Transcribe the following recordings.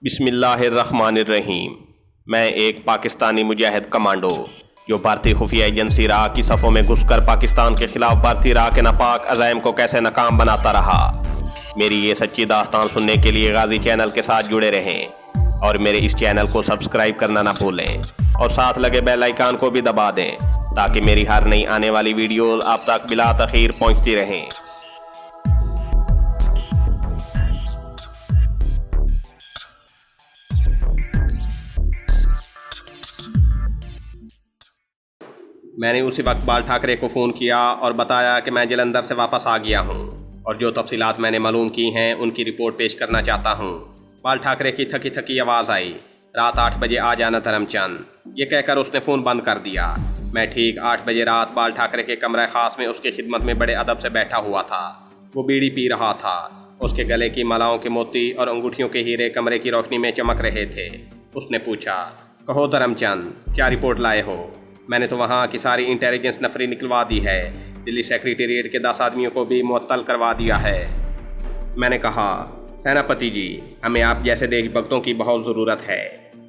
बिस्मिल्लाहिर्रहमानिर्रहीम। मैं एक पाकिस्तानी मुजाहिद कमांडो जो भारतीय खुफिया एजेंसी रा की सफ़ों में घुसकर पाकिस्तान के खिलाफ भारतीय रा के नापाक अज़ाइम को कैसे नाकाम बनाता रहा। मेरी ये सच्ची दास्तान सुनने के लिए गाजी चैनल के साथ जुड़े रहें और मेरे इस चैनल को सब्सक्राइब करना ना भूलें और साथ लगे बेल आइकन को भी दबा दें ताकि मेरी हर नई आने वाली वीडियो आप तक बिला तखीर पहुँचती रहें। मैंने उसी वक्त बाल ठाकरे को फ़ोन किया और बताया कि मैं जलंधर से वापस आ गया हूं और जो तफसीलात मैंने मालूम की हैं उनकी रिपोर्ट पेश करना चाहता हूं। बाल ठाकरे की थकी थकी आवाज़ आई, रात 8 बजे आ जाना धर्मचंद। ये कहकर उसने फ़ोन बंद कर दिया। मैं ठीक 8 बजे रात बाल ठाकरे के कमरा ख़ास में उसकी खिदमत में बड़े अदब से बैठा हुआ था। वो बीड़ी पी रहा था। उसके गले की मालाओं के मोती और अंगूठियों के हीरे कमरे की रोशनी में चमक रहे थे। उसने पूछा, कहो धर्मचंद, क्या रिपोर्ट लाए हो? मैंने तो वहाँ की सारी इंटेलिजेंस नफरी निकलवा दी है। दिल्ली सेक्रेटेरिएट के 10 आदमियों को भी मुअत्तल करवा दिया है। मैंने कहा, सेनापति जी, हमें आप जैसे देशभक्तों की बहुत ज़रूरत है।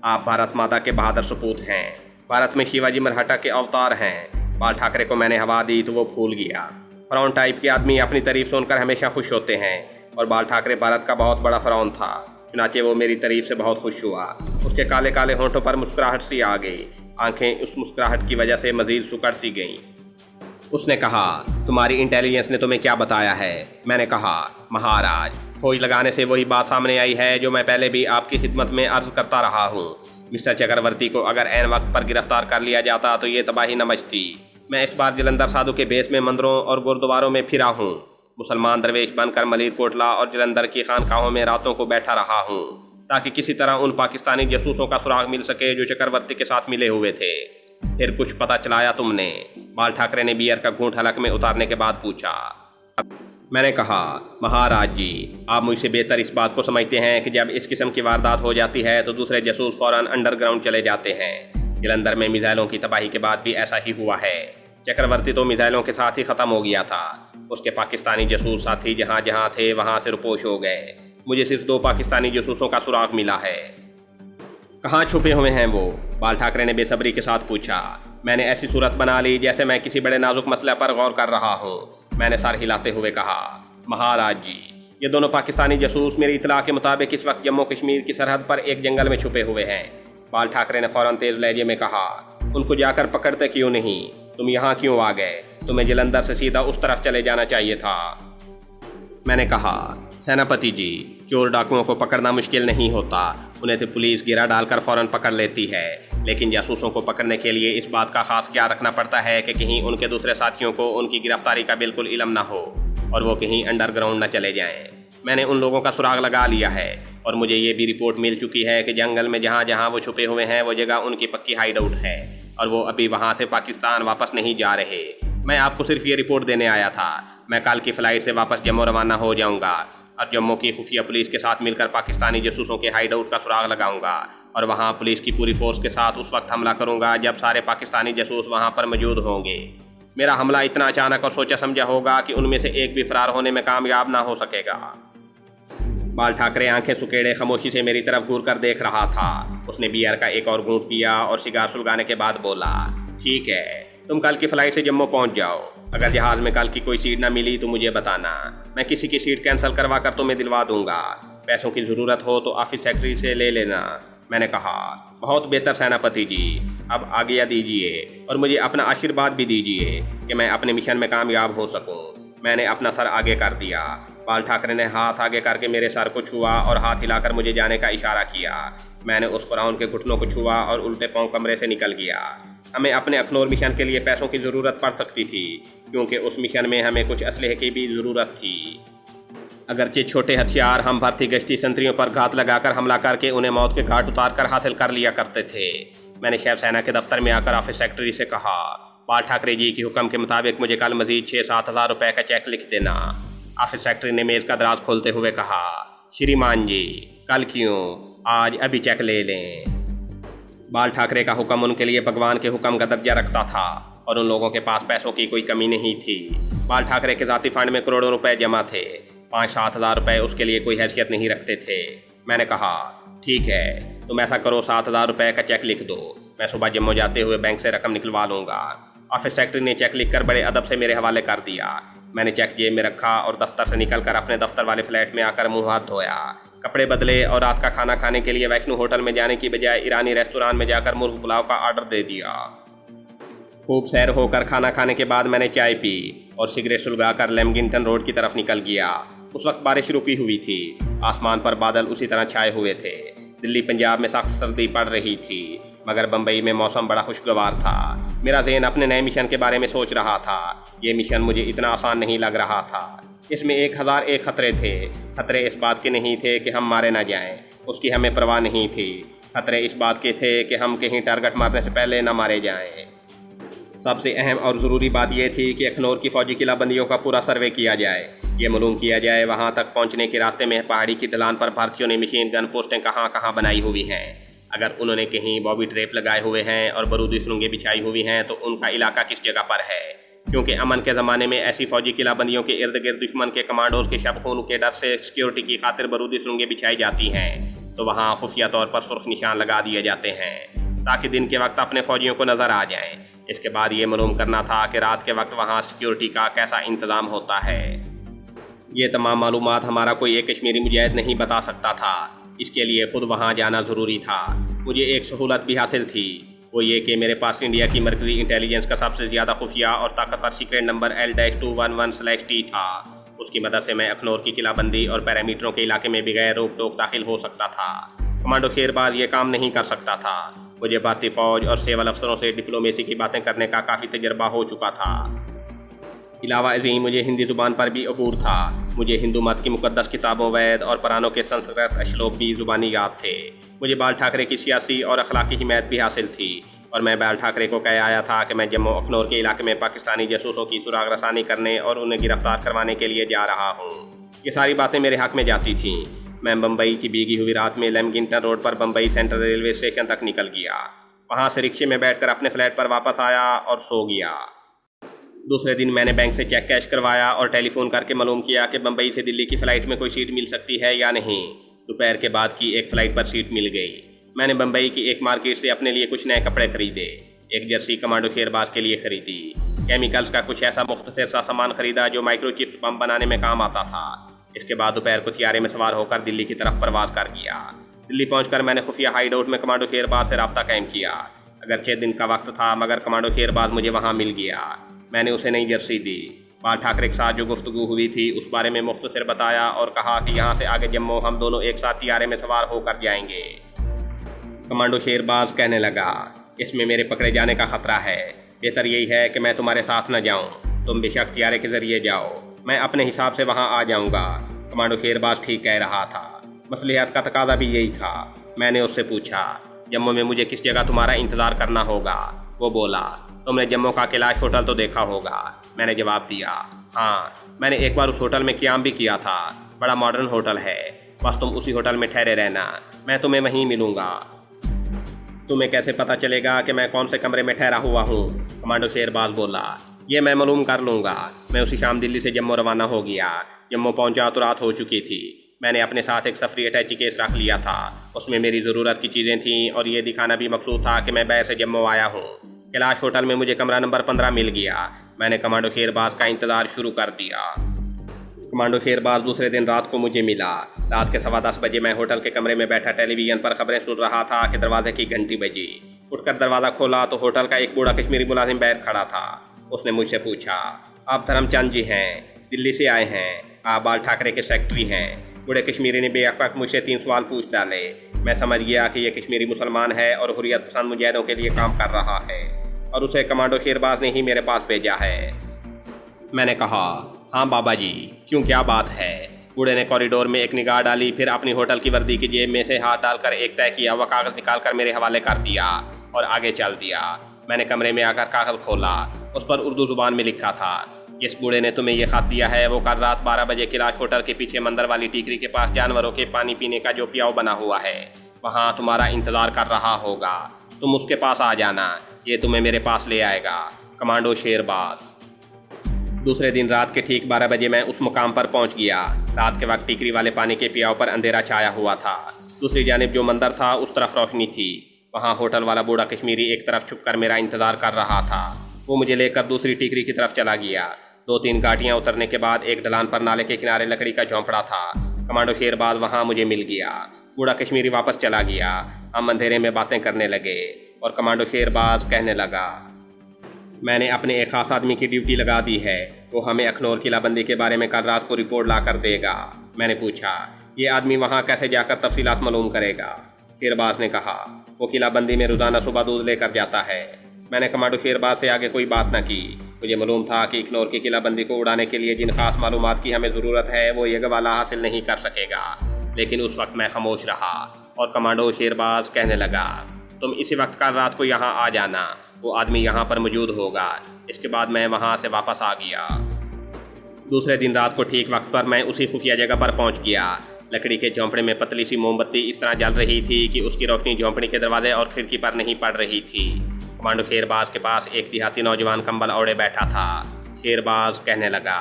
आप भारत माता के बहादुर सपूत हैं। भारत में शिवाजी मरहट्टा के अवतार हैं। बाल ठाकरे को मैंने हवा दी तो वो फूल गया। फ़िरौन टाइप के आदमी अपनी तारीफ सुनकर हमेशा खुश होते हैं और बाल ठाकरे भारत का बहुत बड़ा फ़िरौन था। चुनाचे वो मेरी तारीफ से बहुत खुश हुआ। उसके काले काले होंठों पर मुस्कुराहट सी आ गई। आंखें उस मुस्कुराहट की वजह से मजीद सुकड़ सी गईं। उसने कहा, तुम्हारी इंटेलिजेंस ने तुम्हें क्या बताया है? मैंने कहा, महाराज, खोज लगाने से वही बात सामने आई है जो मैं पहले भी आपकी खिदमत में अर्ज करता रहा हूँ। मिस्टर चक्रवर्ती को अगर ऐन वक्त पर गिरफ्तार कर लिया जाता तो ये तबाही न मचती। मैं इस बार जलंधर साधु के भेष में मंदिरों और गुरुद्वारों में फिरा हूँ। मुसलमान दरवेश बनकर मलिर कोटला और जलंधर की खानकाहों में रातों को बैठा रहा हूँ ताकि किसी तरह उन पाकिस्तानी जासूसों का सुराग मिल सके जो चक्रवर्ती के साथ मिले हुए थे। फिर कुछ पता चलाया तुमने? बाल ठाकरे ने बियर का घूंट हलक में उतारने के बाद पूछा। मैंने कहा, महाराज जी, आप मुझसे बेहतर इस बात को समझते हैं कि जब इस किस्म की वारदात हो जाती है तो दूसरे जासूस फौरन अंडरग्राउंड चले जाते हैं। जलंधर में मिसाइलों की तबाही के बाद भी ऐसा ही हुआ है। चक्रवर्ती तो मिसाइलों के साथ ही ख़त्म हो गया था। उसके पाकिस्तानी जासूस साथी जहाँ जहाँ थे वहाँ से रुपोश हो गए। मुझे सिर्फ 2 पाकिस्तानी जासूसों का सुराग मिला है। कहाँ छुपे हुए हैं वो? बाल ठाकरे ने बेसब्री के साथ पूछा। मैंने ऐसी सूरत बना ली जैसे मैं किसी बड़े नाजुक मसले पर गौर कर रहा हूँ। मैंने सर हिलाते हुए कहा, महाराज जी, ये दोनों पाकिस्तानी जासूस मेरी इतला के मुताबिक इस वक्त जम्मू कश्मीर की सरहद पर एक जंगल में छुपे हुए हैं। बाल ठाकरे ने फौरन तेज लहजे में कहा, उनको जाकर पकड़ते क्यों नहीं? तुम यहाँ क्यों आ गए? तुम्हें जलंधर से सीधा उस तरफ चले जाना चाहिए था। मैंने कहा, सेनापति जी, चोर डाकुओं को पकड़ना मुश्किल नहीं होता। उन्हें तो पुलिस गिरा डालकर फ़ौरन पकड़ लेती है, लेकिन जासूसों को पकड़ने के लिए इस बात का खास ख्याल रखना पड़ता है कि कहीं उनके दूसरे साथियों को उनकी गिरफ्तारी का बिल्कुल इल्म ना हो और वो कहीं अंडरग्राउंड न चले जाएं। मैंने उन लोगों का सुराग लगा लिया है और मुझे ये भी रिपोर्ट मिल चुकी है कि जंगल में जहाँ जहाँ वो छुपे हुए हैं वो जगह उनकी पक्की हाइड आउट है और वो अभी वहाँ से पाकिस्तान वापस नहीं जा रहे। मैं आपको सिर्फ ये रिपोर्ट देने आया था। मैं कल की फ़्लाइट से वापस जम्मू रवाना हो जाऊँगा और जम्मू की खुफिया पुलिस के साथ मिलकर पाकिस्तानी जासूसों के हाइड आउट का सुराग लगाऊंगा और वहां पुलिस की पूरी फोर्स के साथ उस वक्त हमला करूंगा जब सारे पाकिस्तानी जासूस वहां पर मौजूद होंगे। मेरा हमला इतना अचानक और सोचा समझा होगा कि उनमें से एक भी फरार होने में कामयाब ना हो सकेगा। बाल ठाकरे आंखें सुकेड़े खामोशी से मेरी तरफ घूर कर देख रहा था। उसने बियर का एक और घूंट पिया और सिगार सुलगाने के बाद बोला, ठीक है, तुम कल की फ़्लाइट से जम्मू पहुंच जाओ। अगर जहाज़ में कल की कोई सीट ना मिली तो मुझे बताना। मैं किसी की सीट कैंसिल करवा कर तुम्हें दिलवा दूंगा। पैसों की ज़रूरत हो तो ऑफिस सेक्रेटरी से ले लेना। मैंने कहा, बहुत बेहतर सेनापति जी, अब आज्ञा दीजिए और मुझे अपना आशीर्वाद भी दीजिए कि मैं अपने मिशन में कामयाब हो सकूं। मैंने अपना सर आगे कर दिया। बाल ठाकरे ने हाथ आगे करके मेरे सर को छुआ और हाथ हिलाकर मुझे जाने का इशारा किया। मैंने उस फ़िरौन के घुटनों को छुआ और उल्टे पाँव कमरे से निकल गया। हमें अपने अखनूर मिशन के लिए पैसों की ज़रूरत पड़ सकती थी क्योंकि उस मिशन में हमें कुछ असलहे की भी ज़रूरत थी। अगरचे छोटे हथियार हम भर्ती गश्ती संतरियों पर घात लगाकर हमला करके उन्हें मौत के घाट उतार कर हासिल कर लिया करते थे। मैंने शेफ सेना के दफ्तर में आकर ऑफिस सेक्रेटरी से कहा, बाल ठाकरे जी के हुक्म के मुताबिक मुझे कल मजीद 6-7 हज़ार रुपये का चेक लिख देना। ऑफिस सेक्रेटरी ने मेज़ का दराज खोलते हुए कहा, श्रीमान जी, कल क्यों, आज अभी चेक ले लें। बाल ठाकरे का हुक्म उनके लिए भगवान के हुक्म का दर्जा रखता था और उन लोगों के पास पैसों की कोई कमी नहीं थी। बाल ठाकरे के ज़ाती फंड में करोड़ों रुपए जमा थे। 5-7 हज़ार रुपये उसके लिए कोई हैसियत नहीं रखते थे। मैंने कहा, ठीक है, तुम ऐसा करो, 7,000 रुपये का चेक लिख दो। मैं सुबह जम्मू जाते हुए बैंक से रकम निकलवा लूँगा। ऑफिस सेक्रेटरी ने चेक लिखकर बड़े अदब से मेरे हवाले कर दिया। मैंने चेक जेब में रखा और दफ्तर से निकलकर अपने दफ्तर वाले फ्लैट में आकर मुंह हाथ धोया, कपड़े बदले और रात का खाना खाने के लिए वैष्णो होटल में जाने की बजाय ईरानी रेस्टोरेंट में जाकर मुर्ग पुलाव का ऑर्डर दे दिया। खूब सैर होकर खाना खाने के बाद मैंने चाय पी और सिगरेट सुलगाकर लेमगिंटन रोड की तरफ निकल गया। उस वक्त बारिश रुकी हुई थी, आसमान पर बादल उसी तरह छाए हुए थे। दिल्ली पंजाब में सख्त सर्दी पड़ रही थी, मगर बम्बई में मौसम बड़ा खुशगवार था। मेरा ज़हन अपने नए मिशन के बारे में सोच रहा था। ये मिशन मुझे इतना आसान नहीं लग रहा था। इसमें 1001 खतरे थे। खतरे इस बात के नहीं थे कि हम मारे ना जाएं, उसकी हमें परवाह नहीं थी। खतरे इस बात के थे कि हम कहीं टारगेट मारने से पहले न मारे जाएं। सबसे अहम और ज़रूरी बात यह थी कि अखनौर की फ़ौजी किलाबंदियों का पूरा सर्वे किया जाए। ये मालूम किया जाए वहाँ तक पहुँचने के रास्ते में पहाड़ी की ढलान पर भारतीयों ने मशीन गन पोस्टें कहाँ कहाँ बनाई हुई हैं। अगर उन्होंने कहीं बॉबी ट्रैप लगाए हुए हैं और बारूदी सुरंगें बिछाई हुई हैं तो उनका इलाका किस जगह पर है, क्योंकि अमन के ज़माने में ऐसी फ़ौजी किलाबंदियों के इर्द गिर्द दुश्मन के कमांडोज के शब खून के डर से सिक्योरिटी की खातिर बारूदी सुरंगें बिछाई जाती हैं, तो वहाँ खुफिया तौर पर सुर्ख निशान लगा दिए जाते हैं ताकि दिन के वक्त अपने फ़ौजियों को नज़र आ जाएं। इसके बाद ये मालूम करना था कि रात के वक्त वहाँ सिक्योरिटी का कैसा इंतज़ाम होता है। ये तमाम मालूमात हमारा कोई एक कश्मीरी मुजाहिद नहीं बता सकता था। इसके लिए ख़ुद वहाँ जाना ज़रूरी था। मुझे एक सहूलत भी हासिल थी, वो ये कि मेरे पास इंडिया की मरकज़ी इंटेलिजेंस का सबसे ज़्यादा खुफिया और ताकतवर सीक्रेट नंबर L-211/T था। उसकी मदद से मैं अखनौर की किलाबंदी और पैरामीटरों के इलाके में बगैर रोक टोक दाखिल हो सकता था। कमांडो शेरबाज ये काम नहीं कर सकता था। मुझे भारतीय फ़ौज और सिविल अफसरों से डिप्लोमेसी की बातें करने का काफ़ी तजर्बा हो चुका था। इलावा अज़ीम मुझे हिंदी ज़ुबान पर भी अबूर था। मुझे हिंदू मत की मुक़द्दस किताबों, वेद और पुराणों के संस्कृत श्लोक भी ज़ुबानी याद थे। मुझे बाल ठाकरे की सियासी और अखलाकी हिमायत भी हासिल थी और मैं बाल ठाकरे को कह आया था कि मैं जम्मू अखनौर के इलाके में पाकिस्तानी जासूसों की सुराग रसानी करने और उन्हें गिरफ्तार करवाने के लिए जा रहा हूँ। ये सारी बातें मेरे हक़ में जाती थीं। मैं बम्बई की भीगी हुई रात में लेमगिंटन रोड पर बम्बई सेंट्रल रेलवे स्टेशन तक निकल गया। वहाँ से रिक्शे में बैठकर अपने फ्लैट पर वापस आया और सो गया। दूसरे दिन मैंने बैंक से चेक कैश करवाया और टेलीफोन करके मालूम किया कि बम्बई से दिल्ली की फ़्लाइट में कोई सीट मिल सकती है या नहीं। दोपहर के बाद की एक फ़्लाइट पर सीट मिल गई। मैंने बम्बई की एक मार्केट से अपने लिए कुछ नए कपड़े खरीदे। एक जर्सी कमांडो शेरबाज के लिए खरीदी। केमिकल्स का कुछ ऐसा मुख्तसर सा सामान खरीदा जो माइक्रोचिप बम बनाने में काम आता था। इसके बाद दोपहर को तियारे में सवार होकर दिल्ली की तरफ परवाज़ कर गया। दिल्ली पहुंचकर मैंने खुफिया हाइड आउट में कमांडो शेरबाज से रब्ता कायम किया। अगर 6 दिन का वक्त था मगर कमांडो शेरबाज मुझे वहाँ मिल गया। मैंने उसे नई जर्सी दी। बाल ठाकरे के साथ जो गुफ्तगू हुई थी उस बारे में मुख्तसर बताया और कहा कि यहाँ से आगे जम्मू हम दोनों एक साथ तियारे में सवार होकर जाएंगे। कमांडो शेरबाज कहने लगा, इसमें मेरे पकड़े जाने का ख़तरा है। बेहतर यही है कि मैं तुम्हारे साथ न जाऊँ। तुम बेशक तियारे के ज़रिए जाओ, मैं अपने हिसाब से वहाँ आ जाऊँगा। कमांडो शेरबाज ठीक कह रहा था। मसलिहत का तकाजा भी यही था। मैंने उससे पूछा, जम्मू में मुझे किस जगह तुम्हारा इंतज़ार करना होगा? वो बोला, तुमने जम्मू का कैलाश होटल तो देखा होगा। मैंने जवाब दिया, हाँ, मैंने एक बार उस होटल में क़याम भी किया था। बड़ा मॉडर्न होटल है, बस तुम उसी होटल में ठहरे रहना, मैं तुम्हें वहीं मिलूँगा। तुम्हें कैसे पता चलेगा कि मैं कौन से कमरे में ठहरा हुआ हूँ? कमांडो शेरबाज बोला, ये मैं मालूम कर लूँगा। मैं उसी शाम दिल्ली से जम्मू रवाना हो गया। जम्मू पहुँचा तो रात हो चुकी थी। मैंने अपने साथ एक सफरी अटैची केस रख लिया था। उसमें मेरी ज़रूरत की चीज़ें थीं और ये दिखाना भी मकसूद था कि मैं बैर से जम्मू आया हूँ। कैलाश होटल में मुझे कमरा नंबर 15 मिल गया। मैंने कमांडो शेरबाज का इंतज़ार शुरू कर दिया। कमांडो शेरबाज दूसरे दिन रात को मुझे मिला। रात के 10:15 बजे मैं होटल के कमरे में बैठा टेलीविज़न पर खबरें सुन रहा था कि दरवाजे की घंटी बजी। उठकर दरवाज़ा खोला तो होटल का एक बूढ़ा कश्मीरी मुलाजिम बैठ खड़ा था। उसने मुझसे पूछा, आप धर्मचंद जी हैं, दिल्ली से आए हैं, आप बाल ठाकरे के सेक्रेटरी हैं? बूढ़े कश्मीरी ने बेअक्कत मुझसे 3 सवाल पूछ डाले। मैं समझ गया कि यह कश्मीरी मुसलमान है और हुर्रियत पसंद मुजाहिदों के लिए काम कर रहा है और उसे कमांडो शेरबाज ने ही मेरे पास भेजा है। मैंने कहा, हाँ बाबा जी, क्यों, क्या बात है? बूढ़े ने कॉरिडोर में एक निगाह डाली, फिर अपनी होटल की वर्दी की जेब में से हाथ डालकर एक तय किया हुआ कागज़ निकालकर मेरे हवाले कर दिया और आगे चल दिया। मैंने कमरे में आकर कागज़ खोला। उस पर उर्दू ज़ुबान में लिखा था, जिस बूढ़े ने तुम्हें यह खत दिया है वो कल रात 12 बजे कैलाश होटल के पीछे मंदिर वाली टीकरी के पास जानवरों के पानी पीने का जो प्याऊ बना हुआ है वहाँ तुम्हारा इंतज़ार कर रहा होगा। तुम उसके पास आ जाना, ये तुम्हें मेरे पास ले आएगा। कमांडो शेरबाज। दूसरे दिन रात के ठीक 12 बजे मैं उस मुकाम पर पहुंच गया। रात के वक्त टीकरी वाले पानी के प्याऊ पर अंधेरा छाया हुआ था। दूसरी जानिब जो मंदिर था उस तरफ रोशनी थी। वहाँ होटल वाला बूढ़ा कश्मीरी एक तरफ छुपकर मेरा इंतज़ार कर रहा था। वो मुझे लेकर दूसरी टीकरी की तरफ चला गया। 2-3 घाटियाँ उतरने के बाद एक ढलान पर नाले के किनारे लकड़ी का झोंपड़ा था। कमांडो शेरबाज वहाँ मुझे मिल गया। बूढ़ा कश्मीरी वापस चला गया। हम अंधेरे में बातें करने लगे और कमांडो शेरबाज कहने लगा, मैंने अपने एक खास आदमी की ड्यूटी लगा दी है। वो हमें अखनौर किलाबंदी के बारे में कल रात को रिपोर्ट ला कर देगा। मैंने पूछा, ये आदमी वहाँ कैसे जाकर तफसीलात मालूम करेगा? शेरबाज ने कहा, वो किलाबंदी में रोज़ाना सुबह दूध लेकर जाता है। मैंने कमांडो शेरबाज से आगे कोई बात न की। मुझे मालूम था कि अखनौर की किलाबंदी को उड़ाने के लिए जिन खास मालूमात की हमें ज़रूरत है वो ये गवाला हासिल नहीं कर सकेगा। लेकिन उस वक्त मैं खामोश रहा और कमांडो शेरबाज कहने लगा, तुम इसी वक्त कल रात को यहाँ आ जाना, वो आदमी यहाँ पर मौजूद होगा। इसके बाद मैं वहाँ से वापस आ गया। दूसरे दिन रात को ठीक वक्त पर मैं उसी खुफिया जगह पर पहुँच गया। लकड़ी के झोंपड़े में पतली सी मोमबत्ती इस तरह जल रही थी कि उसकी रोशनी झोंपड़ी के दरवाजे और खिड़की पर नहीं पड़ रही थी। कमांडो शेरबाज के पास एक देहाती नौजवान कंबल ओढ़े बैठा था। शेरबाज कहने लगा,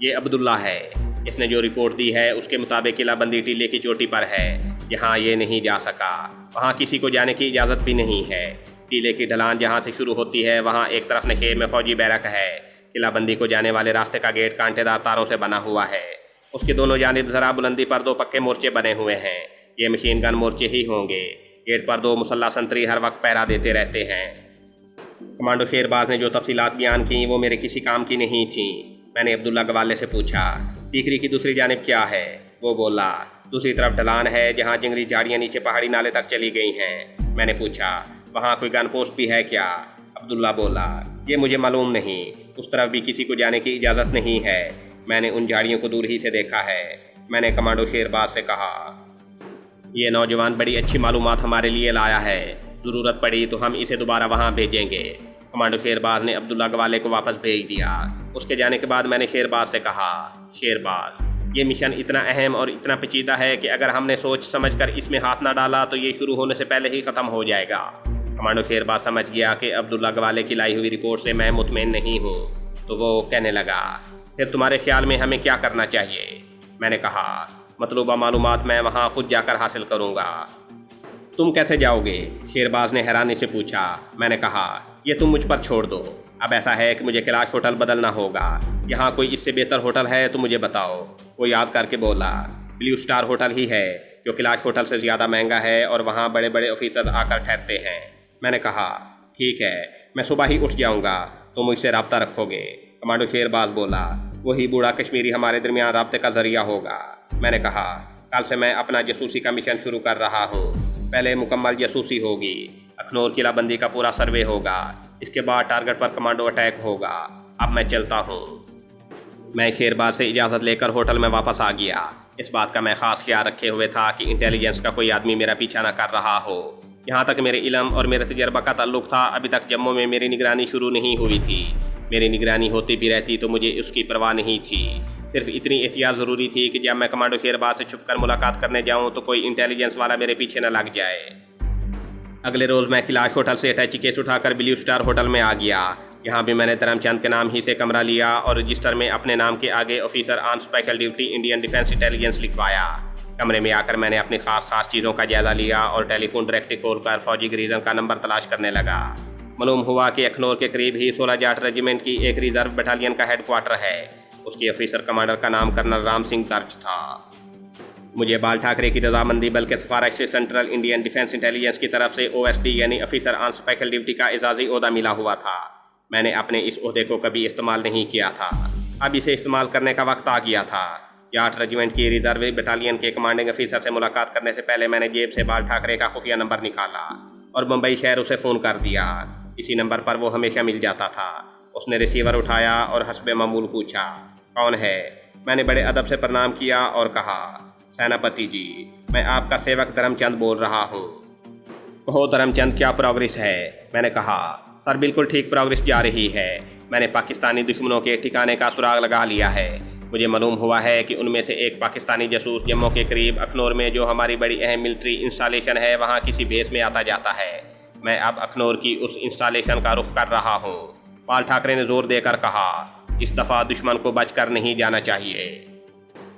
ये अब्दुल्ला है। इसने जो रिपोर्ट दी है उसके मुताबिक किलाबंदी टीले की चोटी पर है। यहाँ ये नहीं जा सका। वहाँ किसी को जाने की इजाज़त भी नहीं है। टीले की ढलान जहाँ से शुरू होती है वहाँ एक तरफ नशेब में फौजी बैरक है। किलाबंदी को जाने वाले रास्ते का गेट कांटेदार तारों से बना हुआ है। उसके दोनों जानिब ज़रा बुलंदी पर 2 पक्के मोर्चे बने हुए हैं। ये मशीन गन मोर्चे ही होंगे। गेट पर 2 मुसल्ला संतरी हर वक्त पहरा देते रहते हैं। कमांडो शेरबाज ने जो तफसीलात बयान की वो मेरे किसी काम की नहीं थी। मैंने अब्दुल्ला गवाले से पूछा, टीकरी की दूसरी जानिब क्या है? वो बोला, दूसरी तरफ ढलान है जहाँ जंगली झाड़ियाँ नीचे पहाड़ी नाले तक चली गई हैं। मैंने पूछा, वहाँ कोई गन पोस्ट भी है क्या? अब्दुल्ला बोला, ये मुझे मालूम नहीं। उस तरफ भी किसी को जाने की इजाज़त नहीं है। मैंने उन झाड़ियों को दूर ही से देखा है। मैंने कमांडो शेरबाज से कहा, ये नौजवान बड़ी अच्छी मालूमात हमारे लिए लाया है। ज़रूरत पड़ी तो हम इसे दोबारा वहाँ भेजेंगे। कमांडो शेरबाज ने अब्दुल्ला गवाले को वापस भेज दिया। उसके जाने के बाद मैंने शेरबाज से कहा, शेरबाज, ये मिशन इतना अहम और इतना पेचीदा है कि अगर हमने सोच समझकर इसमें हाथ ना डाला तो ये शुरू होने से पहले ही ख़त्म हो जाएगा। कमांडो शेरबाज समझ गया कि अब्दुल्ला गवाले की लाई हुई रिपोर्ट से मैं मुतमईन नहीं हूँ, तो वो कहने लगा, फिर तुम्हारे ख्याल में हमें क्या करना चाहिए? मैंने कहा, मतलूबा मालूमात मैं वहाँ खुद जाकर हासिल करूँगा। तुम कैसे जाओगे? शेरबाज ने हैरानी से पूछा। मैंने कहा, ये तुम मुझ पर छोड़ दो। अब ऐसा है कि मुझे कैलाश होटल बदलना होगा। यहाँ कोई इससे बेहतर होटल है तो मुझे बताओ। वो याद करके बोला, ब्लू स्टार होटल ही है जो कैलाश होटल से ज़्यादा महंगा है और वहाँ बड़े बड़े ऑफिसर आकर ठहरते हैं। मैंने कहा, ठीक है, मैं सुबह ही उठ जाऊँगा, तो मुझसे रब्ता रखोगे। कमांडो शेरबाज बोला, वही बूढ़ा कश्मीरी हमारे दरमियान रब्ते का जरिया होगा। मैंने कहा, कल से मैं अपना जासूसी का मिशन शुरू कर रहा हूँ। पहले मुकम्मल जासूसी होगी, अखनौर किलाबंदी का पूरा सर्वे होगा, इसके बाद टारगेट पर कमांडो अटैक होगा। अब मैं चलता हूँ। मैं शेरबाज से इजाज़त लेकर होटल में वापस आ गया। इस बात का मैं ख़ास ख्याल रखे हुए था कि इंटेलिजेंस का कोई आदमी मेरा पीछा न कर रहा हो। यहाँ तक मेरे इल्म और मेरे तजर्बा का ताल्लुक़ था, अभी तक जम्मू में मेरी निगरानी शुरू नहीं हुई थी। मेरी निगरानी होती भी रहती तो मुझे उसकी परवाह नहीं थी। सिर्फ इतनी एहतियात ज़रूरी थी कि जब मैं कमांडो शेरबाज से छुपकर मुलाकात करने जाऊँ तो कोई इंटेलिजेंस वाला मेरे पीछे न लग जाए। अगले रोज़ मैं कैलाश होटल से अटैची केस उठाकर ब्लू स्टार होटल में आ गया। यहाँ भी मैंने धर्मचंद के नाम ही से कमरा लिया और रजिस्टर में अपने नाम के आगे officer on special duty Indian defence intelligence लिखवाया। कमरे में आकर मैंने अपनी खास चीज़ों का जायज़ा लिया और टेलीफोन डायरेक्टरी खोलकर फौजी ग्रीजन का नंबर तलाश करने लगा। मालूम हुआ कि अखनौर के करीब ही 16 जाट रेजिमेंट की एक रिजर्व बटालियन का हेडक्वार्टर है। उसके ऑफिसर कमांडर का नाम कर्नल राम सिंह दर्ज था। मुझे बाल ठाकरे की रजामंदी बल्कि सिफारिश से सेंट्रल इंडियन डिफेंस इंटेलिजेंस की तरफ से OSD यानी ऑफिसर ऑन स्पेशल ड्यूटी का एजाज़ी ओहदा मिला हुआ था। मैंने अपने इस ओहदे को कभी इस्तेमाल नहीं किया था। अब इसे इस्तेमाल करने का वक्त आ गया था। जाट रेजिमेंट की रिजर्व बटालियन के कमांडिंग ऑफिसर से मुलाकात करने से पहले मैंने जेब से बाल ठाकरे का खुफिया नंबर निकाला और मुंबई शहर उसे फ़ोन कर दिया। इसी नंबर पर वो हमेशा मिल जाता था। उसने रिसीवर उठाया और हस्बे मामूल पूछा, कौन है? मैंने बड़े अदब से प्रणाम किया और कहा, सेनापति जी, मैं आपका सेवक धर्मचंद बोल रहा हूँ। कहो धर्मचंद, क्या प्रोग्रेस है? मैंने कहा, सर बिल्कुल ठीक प्रोग्रेस जा रही है। मैंने पाकिस्तानी दुश्मनों के ठिकाने का सुराग लगा लिया है। मुझे मालूम हुआ है कि उनमें से एक पाकिस्तानी जासूस जम्मू के करीब अखनौर में जो हमारी बड़ी अहम मिलिट्री इंस्टॉलेशन है वहाँ किसी बेस में आता जाता है। मैं अब अखनौर की उस इंस्टॉलेशन का रुख कर रहा हूँ। बाल ठाकरे ने जोर देकर कहा, इस दफ़ा दुश्मन को बचकर नहीं जाना चाहिए।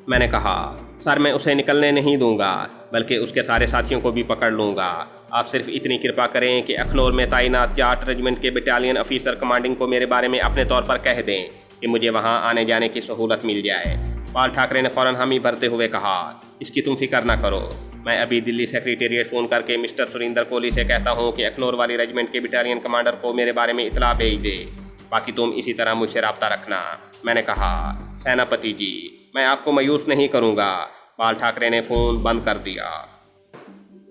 मैंने कहा, सर मैं उसे निकलने नहीं दूंगा। बल्कि उसके सारे साथियों को भी पकड़ लूँगा। आप सिर्फ इतनी कृपा करें कि अखनौर में तैनात जाट रेजिमेंट के बटालियन ऑफिसर कमांडिंग को मेरे बारे में अपने तौर पर कह दें कि मुझे वहाँ आने जाने की सहूलत मिल जाए। बाल ठाकरे ने फ़ौरन हामी भरते हुए कहा, इसकी तुम फिक्र ना करो, मैं अभी दिल्ली सेक्रेटेरिएट फ़ोन करके मिस्टर सुरिंदर कोहली से कहता हूँ कि अखनौर वाली रेजिमेंट के बटालियन कमांडर को मेरे बारे में इतला भेज दे। बाकी तुम इसी तरह मुझसे रब्ता रखना। मैंने कहा, सेनापति जी, मैं आपको मायूस नहीं करूँगा। बाल ठाकरे ने फ़ोन बंद कर दिया।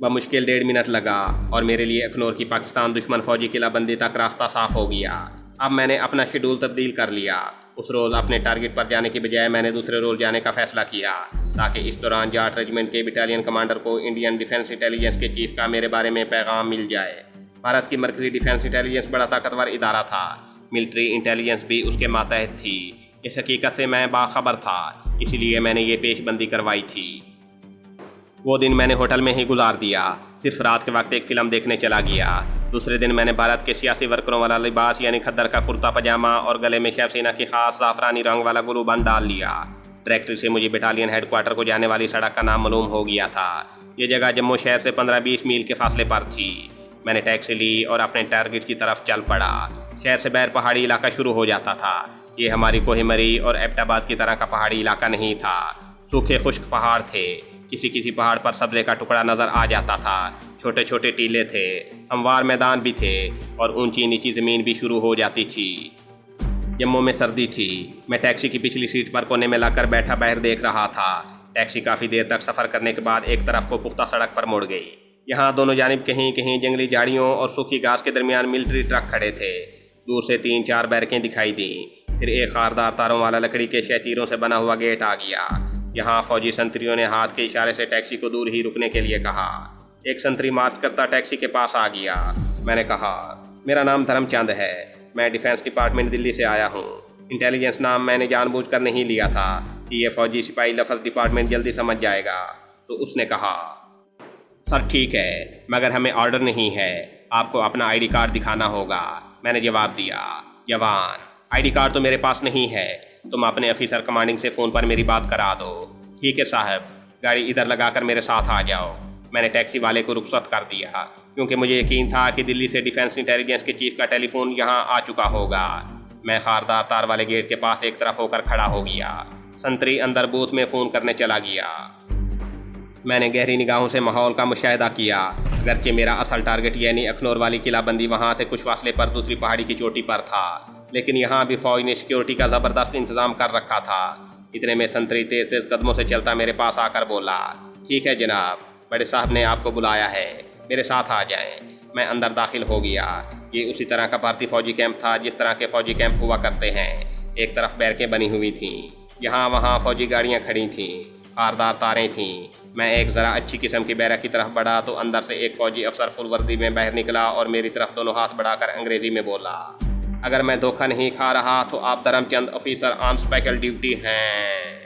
बमुश्किल 1.5 मिनट लगा और मेरे लिए अखनौर की पाकिस्तान दुश्मन फौजी किलाबंदी तक रास्ता साफ हो गया। अब मैंने अपना शेड्यूल तब्दील कर लिया। उस रोज़ अपने टारगेट पर जाने की बजाय मैंने दूसरे रोज़ जाने का फैसला किया ताकि इस दौरान जाट रेजिमेंट के बटालियन कमांडर को इंडियन डिफेंस इंटेलिजेंस के चीफ का मेरे बारे में पैगाम मिल जाए। भारत की मरकजी डिफेंस इंटेलिजेंस बड़ा ताकतवर इदारा था। मिलिट्री इंटेलिजेंस भी उसके मातहत थी। इस हकीकत से मैं बाखबर था, इसलिए मैंने ये पेशबंदी करवाई थी। वो दिन मैंने होटल में ही गुजार दिया। सिर्फ रात के वक्त एक फ़िल्म देखने चला गया। दूसरे दिन मैंने भारत के सियासी वर्करों वाला लिबास यानी खद्दर का कुर्ता पजामा और गले में शिवसेना की खास ज़ाफ़रानी रंग वाला गुलूबंद डाल लिया। डायरेक्टरी से मुझे बटालियन हेडक्वार्टर को जाने वाली सड़क का नाम मालूम हो गया था। ये जगह जम्मू शहर से 15-20 मील के फासले पर थी। मैंने टैक्सी ली और अपने टारगेट की तरफ चल पड़ा। शहर से बाहर पहाड़ी इलाका शुरू हो जाता था। ये हमारी कोहिमरी और एबटाबाद की तरह का पहाड़ी इलाका नहीं था। सूखे खुश्क पहाड़ थे। किसी किसी पहाड़ पर सब्ज़े का टुकड़ा नज़र आ जाता था। छोटे छोटे टीले थे, हमवार मैदान भी थे और ऊंची नीची ज़मीन भी शुरू हो जाती थी। जम्मू में सर्दी थी। मैं टैक्सी की पिछली सीट पर कोने में लाकर बैठा बाहर देख रहा था। टैक्सी काफ़ी देर तक सफ़र करने के बाद एक तरफ को पुख्ता सड़क पर मुड़ गई। यहाँ दोनों जानिब कहीं कहीं जंगली झाड़ियों और सूखी घास के दरमियान मिलिट्री ट्रक खड़े थे। दूर से 3-4 बैरकें दिखाई दी। फिर एक खारदार तारों वाला लकड़ी के शहतीरों से बना हुआ गेट आ गया। यहाँ फौजी संतरियों ने हाथ के इशारे से टैक्सी को दूर ही रुकने के लिए कहा। एक संतरी मार्च करता टैक्सी के पास आ गया। मैंने कहा, मेरा नाम धर्मचंद है, मैं डिफेंस डिपार्टमेंट दिल्ली से आया हूँ। इंटेलिजेंस नाम मैंने जानबूझकर नहीं लिया था कि ये फौजी सिपाही लफ्ज़ डिपार्टमेंट जल्दी समझ जाएगा। तो उसने कहा, सर ठीक है, मगर हमें ऑर्डर नहीं है, आपको अपना ID कार्ड दिखाना होगा। मैंने जवाब दिया, जवान, ID कार्ड तो मेरे पास नहीं है, तुम अपने ऑफिसर कमांडिंग से फ़ोन पर मेरी बात करा दो। ठीक है साहब, गाड़ी इधर लगाकर मेरे साथ आ जाओ। मैंने टैक्सी वाले को रुखसत कर दिया क्योंकि मुझे यकीन था कि दिल्ली से डिफेंस इंटेलिजेंस के चीफ का टेलीफोन यहाँ आ चुका होगा। मैं खारदार तार वाले गेट के पास एक तरफ होकर खड़ा हो गया। संतरी अंदर बूथ में फ़ोन करने चला गया। मैंने गहरी निगाहों से माहौल का मुशाहिदा किया। अगरचे मेरा असल टारगेट यानी अखनौर वाली किलाबंदी वहाँ से कुछ फासले पर दूसरी पहाड़ी की चोटी पर था, लेकिन यहाँ भी फौज ने सिक्योरिटी का ज़बरदस्त इंतज़ाम कर रखा था। इतने में संतरी तेज़ तेज़ कदमों से चलता मेरे पास आकर बोला, ठीक है जनाब, बड़े साहब ने आपको बुलाया है, मेरे साथ आ जाएं। मैं अंदर दाखिल हो गया। ये उसी तरह का भारतीय फ़ौजी कैंप था जिस तरह के फ़ौजी कैंप हुआ करते हैं। एक तरफ बैरकें बनी हुई थीं, यहाँ वहाँ फ़ौजी गाड़ियाँ खड़ी थीं, खारदार तारें थीं। मैं एक ज़रा अच्छी किस्म की बैरक की तरफ बढ़ा तो अंदर से एक फ़ौजी अफसर फुल वर्दी में बाहर निकला और मेरी तरफ दोनों हाथ बढ़ाकर अंग्रेज़ी में बोला, अगर मैं धोखा नहीं खा रहा तो आप Dharamchand officer on special duty हैं।